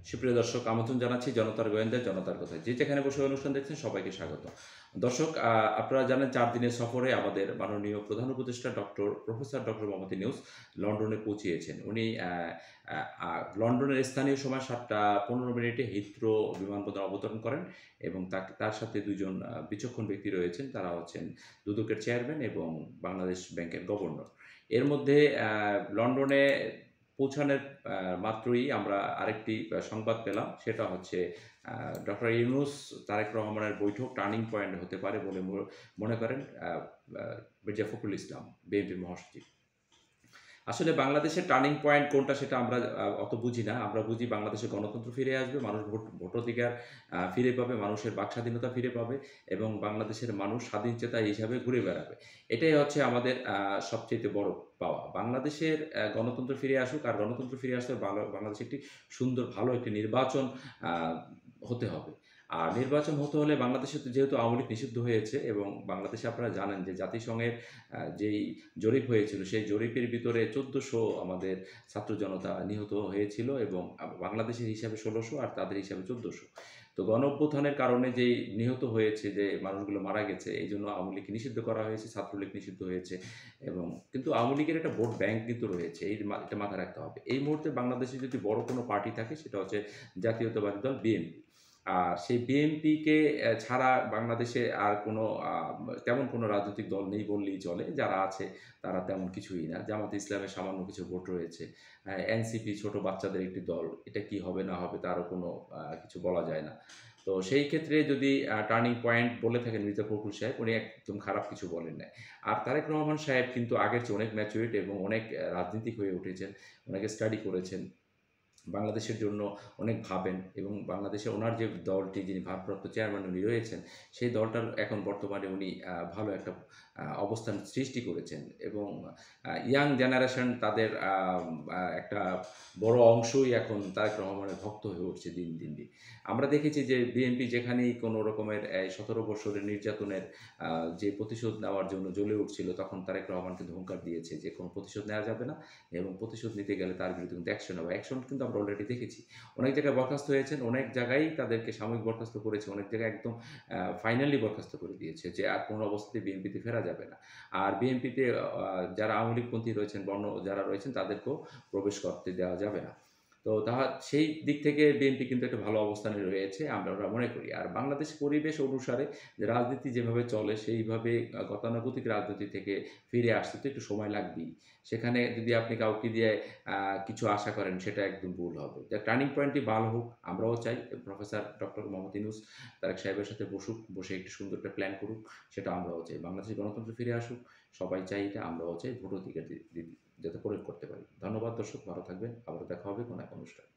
সুপ্রিয় দর্শক, আমন্ত্রণ জানাচ্ছি জনতার গোয়েন্দা জনতার কথায়। যে যেখানে বসে অনুষ্ঠান দেখছেন সবাইকে স্বাগত। দর্শক, আপনারা জানেন ৪ দিনের সফরে আমাদের মাননীয় প্রধান উপদেষ্টা প্রফেসর ডক্টর মোহাম্মদ ইউনূস লন্ডনে পৌঁছিয়েছেন। উনি আ আ লন্ডনের স্থানীয় সময় ৭টা ১৫ হিথ্রো বিমানবন্দরে অবতরণ করেন এবং তার সাথে ২ জন বিচক্ষণ ব্যক্তি রয়েছেন। তারা হচ্ছেন দুদকের চেয়ারম্যান এবং বাংলাদেশ ব্যাংকের গভর্নর। এর মধ্যে লন্ডনে পৌঁছানোর আ মাত্রই আমরা আরেকটি সংবাদ পেলাম। সেটা হচ্ছে ডক্টর ইউনূস তারেক রহমানের বৈঠক টার্নিং পয়েন্ট হতে পারে বলে মনে করেন আ আ মির্জা ফখরুল ইসলাম, বিএনপির মহাসচিব। আসলে বাংলাদেশের টার্নিং পয়েন্ট কোনটা সেটা আমরা অত বুঝি না। আমরা বুঝি বাংলাদেশে গণতন্ত্র ফিরে আসবে, মানুষ ভোটাধিকার ফিরে পাবে, মানুষের বাকস্বাধীনতা ফিরে পাবে এবং বাংলাদেশের মানুষ স্বাধীনচেতা হিসাবে ঘুরে বেড়াবে। এটাই হচ্ছে আমাদের সবচাইতে বড় পাওয়া। বাংলাদেশের গণতন্ত্র ফিরে আসুক, আর গণতন্ত্র ফিরে আসলে বাংলাদেশে একটি সুন্দর ভালো একটি নির্বাচন আ হতে হবে। আর নির্বাচন হতে হলে বাংলাদেশে তো যেহেতু আওয়ামী লীগ নিষিদ্ধ হয়েছে এবং বাংলাদেশে আপনারা জানেন যে জাতিসংঘের যেই জরিপ হয়েছিল, সেই জরিপের ভিতরে ১৪০০ আমাদের ছাত্র জনতা নিহত হয়েছিল এবং বাংলাদেশের হিসাবে ১৬০০ আর তাদের হিসাবে ১৪০০। তো গণঅভ্যুত্থানের কারণে যেই নিহত হয়েছে, যে মানুষগুলো মারা গেছে, এইজন্য আওয়ামী লীগকে নিষিদ্ধ করা হয়েছে, ছাত্রলীগ নিষিদ্ধ হয়েছে এবং কিন্তু আওয়ামী লীগের একটা ভোট ব্যাংক কিন্তু রয়েছে। এটা মাথায় রাখতে হবে। এই মুহূর্তে বাংলাদেশে যদি বড় কোনো পার্টি থাকে সেটা হচ্ছে জাতীয়তাবাদী দল বিএনপি। আর সেই বিএনপিকে ছাড়া বাংলাদেশে আর কোনো তেমন কোনো রাজনৈতিক দল নেই বললেই চলে। যারা আছে তারা তেমন কিছুই না। জামাতে ইসলামের সামান্য কিছু ভোট রয়েছে। এনসিপি ছোট বাচ্চাদের একটি দল। এটা কি হবে না হবে তারও কোনো কিছু বলা যায় না। তো সেই ক্ষেত্রে যদি টার্নিং পয়েন্ট বলে থাকেন মির্জা ফখরুল সাহেব, উনি একদম খারাপ কিছু বলেন নাই। আর তারেক রহমান সাহেব কিন্তু আগের চেয়ে অনেক ম্যাচুরিট এবং অনেক রাজনীতিক হয়ে উঠেছেন। অনেকে স্টাডি করেছেন। বাংলাদেশের জন্য অনেক ভাবেন এবং বাংলাদেশে ওনার যে দলটি, যিনি ভারপ্রাপ্ত চেয়ারম্যান উনি রয়েছেন, সেই দলটার এখন বর্তমানে উনি ভালো একটা অবস্থান সৃষ্টি করেছেন এবং ইয়াং জেনারেশন তাদের একটা বড় অংশই এখন তারেক রহমানের ভক্ত হয়ে উঠছে দিন। আমরা দেখেছি যে বিএনপি যেখানেই কোনো রকমের ১৭ বৎসরের নির্যাতনের যে প্রতিশোধ নেওয়ার জন্য জ্বলে উঠছিল, তখন তারেক রহমানকে হুঙ্কার দিয়েছে যে কোনো প্রতিশোধ নেওয়া যাবে না এবং প্রতিশোধ নিতে গেলে তার বিরুদ্ধে কিন্তু অ্যাকশন হবে। অ্যাকশন কিন্তু আমরা অলরেডি দেখেছি। অনেক জায়গায় বরখাস্ত হয়েছেন, অনেক জায়গায় তাদেরকে সাময়িক বরখাস্ত করেছে, অনেক জায়গায় একদম ফাইনালি বরখাস্ত করে দিয়েছে যে আর কোনো অবস্থাতেই বিএনপিতে ফেরা যাবে না। আর বিএনপিতে যারা আওয়ামী লীগপন্থী রয়েছেন, যারা রয়েছেন তাদেরকেও প্রবেশ করতে দেওয়া যাবে না। তো সেই দিক থেকে বিএনপি কিন্তু একটা ভালো অবস্থানে রয়েছে আমরা মনে করি। আর বাংলাদেশ পরিবেশ অনুসারে যে রাজনীতি যেভাবে চলে সেইভাবে গতানুগতিক রাজনীতি থেকে ফিরে আসতে তো একটু সময় লাগবেই। সেখানে যদি আপনি কাউকে দিয়ে আ কিছু আশা করেন সেটা একদম ভুল হবে। টার্নিং পয়েন্টটি ভালো হোক, আমরাও চাই। প্রফেসর ডক্টর মোহাম্মদ ইউনূস তারেক সাহেবের সাথে বসে একটি সুন্দর একটা প্ল্যান করুক, সেটা আমরাও চাই। বাংলাদেশের গণতন্ত্র ফিরে আসুক, সবাই চাই এটা, আমরাও চাই। ভোটাধিকার যাতে প্রয়োগ করতে পারি। ধন্যবাদ দর্শক, ভালো থাকবেন। আবারও দেখা হবে কোনো এক অনুষ্ঠানে।